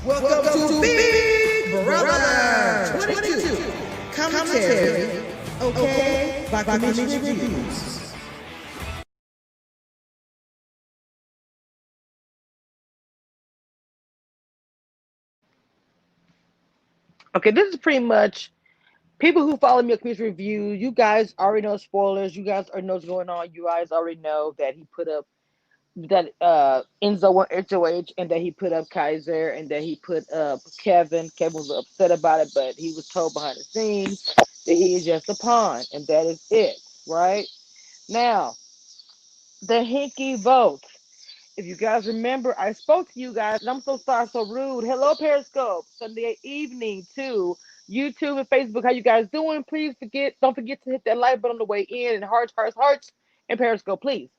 Welcome to Big Brother 22 Commentary, okay, by Community Reviews. Okay, this is pretty much people who follow me on Community Review. You guys already know spoilers. You guys already know what's going on. You guys already know that he put up that Enzo won HOH and that he put up Kaiser and that he put up Kevin. Kevin was upset about it, but he was told behind the scenes that he is just a pawn, and that is it, right? Now, the hinky vote. If you guys remember, I spoke to you guys, and I'm so sorry, so rude. Hello, Periscope, Sunday evening to YouTube and Facebook. How you guys doing? Don't forget to hit that like button on the way in, and hearts, and Periscope, please.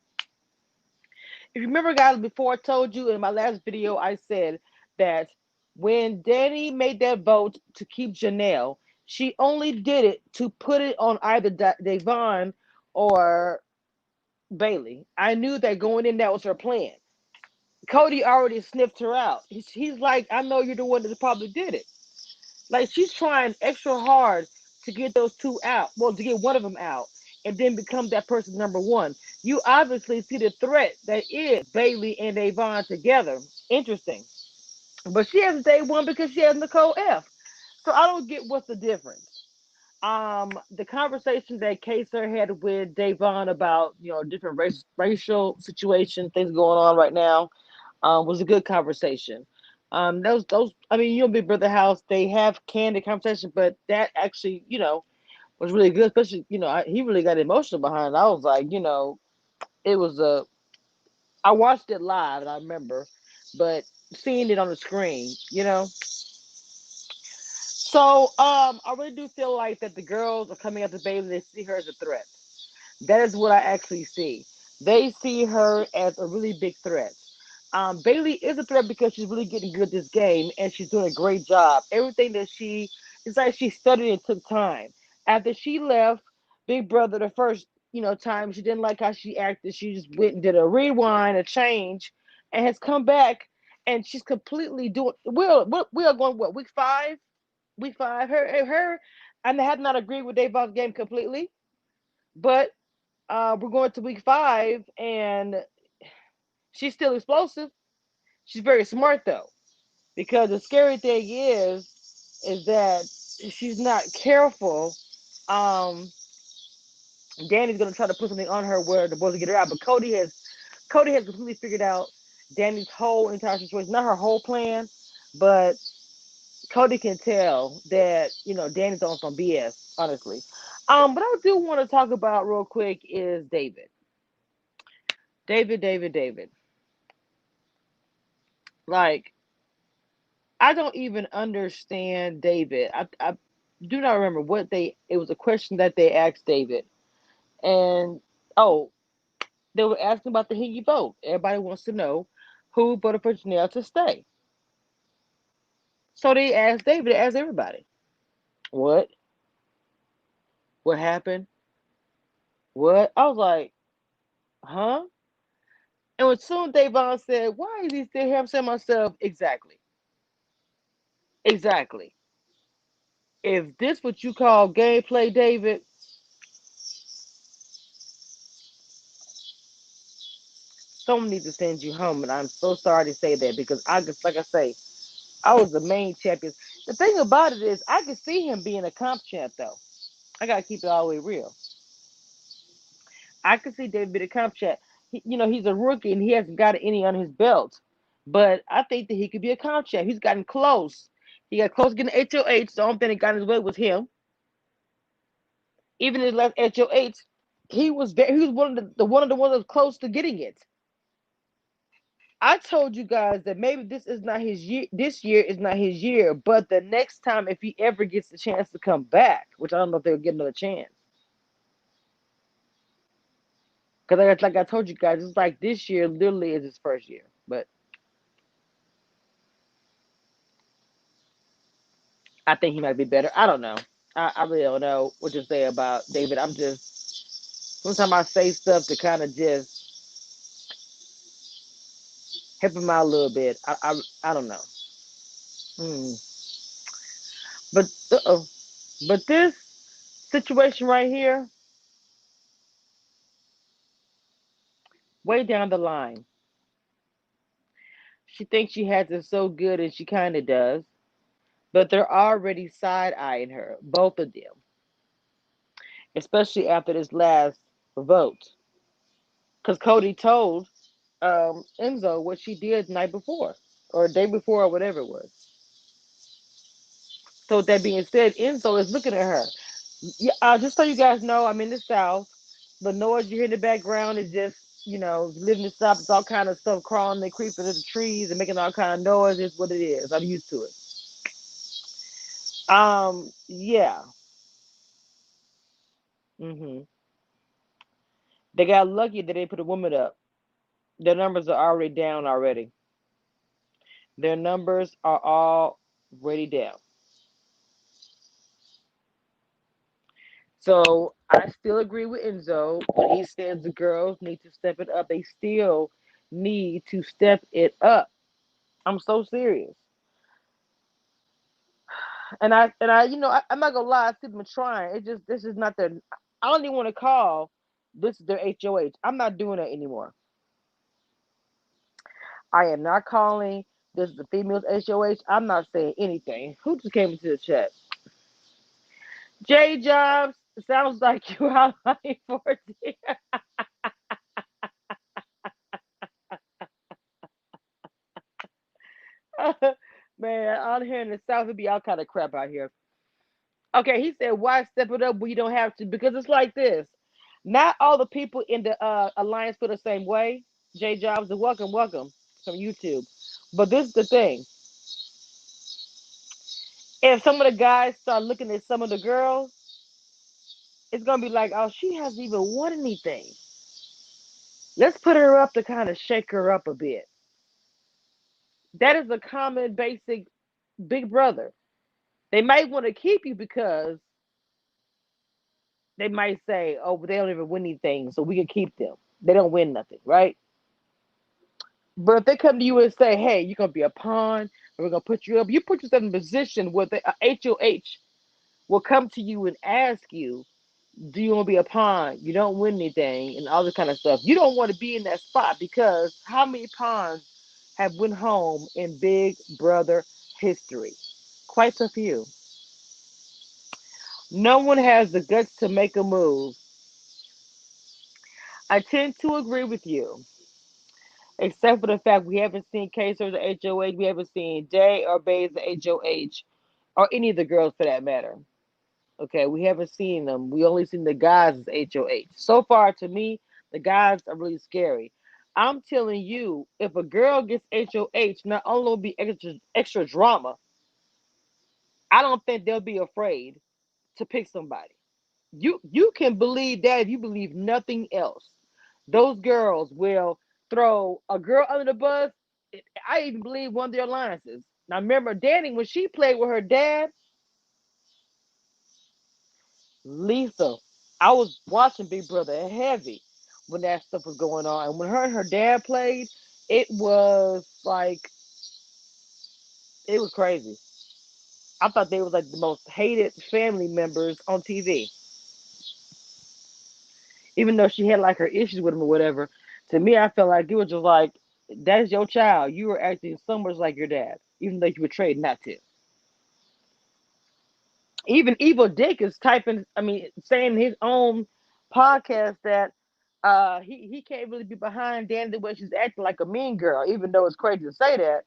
If you remember, guys, before I told you in my last video, I said that when Danny made that vote to keep Janelle, she only did it to put it on either Devon or Bailey. I knew that going in, that was her plan. Cody already sniffed her out. He's like, I know you're the one that probably did it. Like, she's trying extra hard to get those two out. Well, to get one of them out and then become that person's number one. You obviously see the threat that is Bailey and Avon together. Interesting. But she has day one because she has Nicole F. So I don't get what's the difference. The conversation that Kaser had with Davon about, different racial situations, things going on right now, was a good conversation. Those, I mean, Big Brother House, they have candid conversation, but that actually, was really good. Especially, he really got emotional behind it. I was like, it was I watched it live, and I remember, but seeing it on the screen, So, I really do feel like that the girls are coming after Bailey. They see her as a threat. That is what I actually see. They see her as a really big threat. Bailey is a threat because she's really getting good at this game and she's doing a great job. Everything that it's like she studied and took time. After she left Big Brother the first, time, she didn't like how she acted. She just went and did a rewind, a change, and has come back and she's completely doing. We are going what, week 5? Week 5. Her, and I have not agreed with Davon's game completely, but we're going to week 5 and she's still explosive. She's very smart though, because the scary thing is that she's not careful. Um, Danny's gonna try to put something on her where the boys will get her out, but Cody has completely figured out Danny's whole entire situation, not her whole plan, but Cody can tell that Danny's on some BS, honestly. But I do want to talk about real quick is David. David. Like, I don't even understand David. I do not remember what it was a question that they asked David. And, oh, they were asking about the Higgy vote. Everybody wants to know who voted for Janelle to stay. So they asked David, they asked everybody, what? What happened? What? I was like, huh? And when soon Davon said, why is he still here? I'm saying to myself, exactly. Exactly. If this what you call gameplay, David, someone needs to send you home. And I'm so sorry to say that because I just, like I say, I was the main champion. The thing about it is, I could see him being a comp champ, though. I got to keep it all the way real. I could see David being a comp champ. He's a rookie and he hasn't got any on his belt. But I think that he could be a comp champ. He's gotten close. He got close getting HOH. The only thing that got in his way was him. Even his last HOH, he was one of the ones that was close to getting it. I told you guys that maybe this is not his year. This year is not his year, but the next time, if he ever gets the chance to come back, which I don't know if they'll get another chance, because like I told you guys, it's like this year literally is his first year. But I think he might be better. I don't know. I really don't know what to say about David. I'm just sometimes I say stuff to kind of just help him out a little bit. I don't know. Mm. But uh-oh. But this situation right here, way down the line, she thinks she has it so good, and she kind of does. But they're already side eyeing her, both of them, especially after this last vote. Because Cody told Enzo what she did the night before, or day before, or whatever it was. So with that being said, Enzo is looking at her. Yeah, just so you guys know, I'm in the South. The noise you hear in the background is just, living in the South. It's all kind of stuff crawling and creeping into the trees and making all kind of noise. It's what it is. I'm used to it. Yeah. hmm They got lucky that they put a woman up. Their numbers are already down already. Their numbers are already down. So I still agree with Enzo when he says the girls need to step it up. They still need to step it up. I'm so serious. And I, I'm not gonna lie, I see them trying. It just this is not their. I don't even want to call this their HOH. I'm not doing that anymore. I am not calling this the females HOH. I'm not saying anything. Who just came into the chat? J Jobs. Sounds like you are lying for it. Man, out here in the South, it be all kind of crap out here. Okay, he said, why step it up when you don't have to? Because it's like this. Not all the people in the alliance feel the same way. J Jobs, and welcome from YouTube. But this is the thing. If some of the guys start looking at some of the girls, it's gonna be like, oh, she hasn't even won anything. Let's put her up to kind of shake her up a bit. That is a common basic big brother. They might want to keep you because they might say, oh, but they don't even win anything, so we can keep them. They don't win nothing, right? But if they come to you and say, hey, you're going to be a pawn, and we're going to put you up, you put yourself in a position where the HOH will come to you and ask you, do you want to be a pawn? You don't win anything, and all this kind of stuff. You don't want to be in that spot because how many pawns have went home in Big Brother history? Quite a few. No one has the guts to make a move. I tend to agree with you, except for the fact we haven't seen K's or the HOH, we haven't seen Day or Bay's the HOH, or any of the girls for that matter. Okay, we haven't seen them. We only seen the guys as HOH. So far, to me, the guys are really scary. I'm telling you, if a girl gets HOH, not only will be extra drama, I don't think they'll be afraid to pick somebody. You can believe that if you believe nothing else. Those girls will throw a girl under the bus. I even believe one of their alliances. Now remember Danny when she played with her dad, Lisa. I was watching Big Brother heavy when that stuff was going on. And when her and her dad played, it was like it was crazy. I thought they was like the most hated family members on TV. Even though she had like her issues with him or whatever, to me, I felt like it was just like, that's your child. You were acting so much like your dad, even though you were trained not to. Even Evil Dick is typing, I mean, saying in his own podcast that he can't really be behind Danny the way she's acting like a mean girl, even though it's crazy to say that.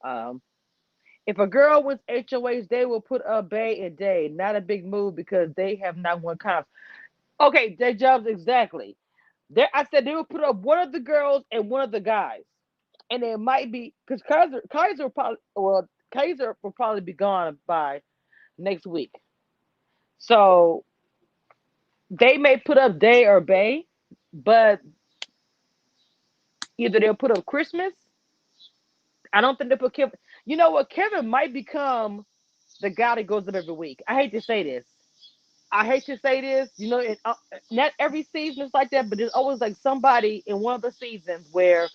Um, if a girl wins HOH, they will put a Bay and Day. Not a big move because they have not won comps. Okay, their jobs exactly. There, I said they would put up one of the girls and one of the guys, and it might be because Kaiser probably Kaiser will probably be gone by next week, so they may put up Day or Bay, but either they'll put up Christmas. I don't think they put Kevin. You know what? Kevin might become the guy that goes up every week. I hate to say this. I hate to say this. Not every season is like that, but there's always like somebody in one of the seasons where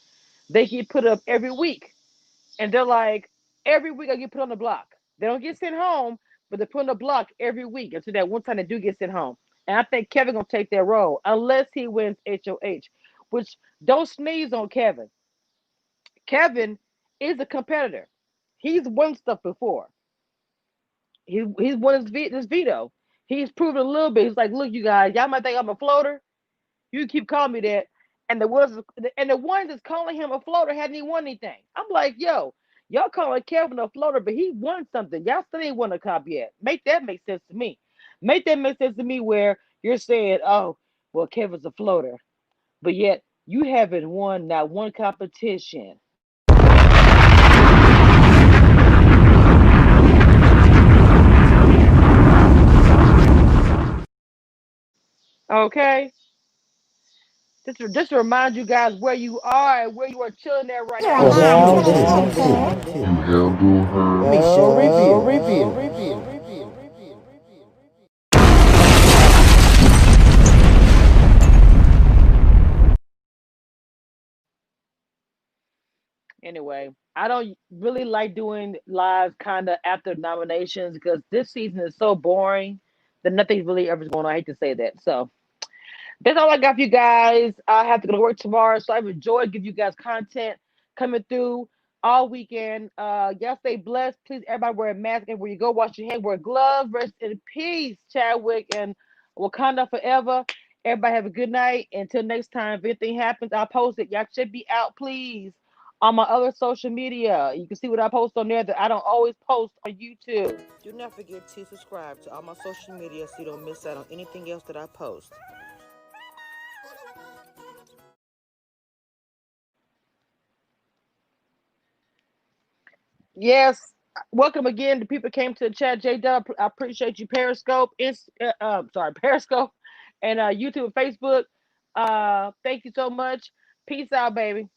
they get put up every week. And they're like, every week I get put on the block. They don't get sent home, but they put on the block every week until that one time they do get sent home. And I think Kevin gonna take that role unless he wins HOH, which don't sneeze on Kevin. Kevin is a competitor. He's won stuff before. He's won this veto. He's proven a little bit. He's like, look, you guys, y'all might think I'm a floater. You keep calling me that. And the ones that's calling him a floater hadn't even won anything. I'm like, yo, y'all calling Kevin a floater, but he won something. Y'all still ain't won a cop yet. Make that make sense to me. Make that make sense to me where you're saying, oh, well, Kevin's a floater, but yet you haven't won not one competition. Okay? Just to remind you guys where you are and where you are chilling at right now. Let me show review. Anyway, I don't really like doing live kind of after nominations because this season is so boring that nothing's really ever going on. I hate to say that. So that's all I got for you guys. I have to go to work tomorrow, so I've enjoyed giving you guys content coming through all weekend. Y'all stay blessed. Please, everybody wear a mask everywhere you go. Wash your hands. Wear gloves. Rest in peace, Chadwick and Wakanda forever. Everybody have a good night. Until next time, if anything happens, I'll post it. Y'all should be out, please, on my other social media. You can see what I post on there that I don't always post on YouTube. Do not forget to subscribe to all my social media so you don't miss out on anything else that I post. Yes. Welcome again. The people came to the chat. J Dub, I appreciate you. Periscope, sorry, Periscope, and YouTube and Facebook. Thank you so much. Peace out, baby.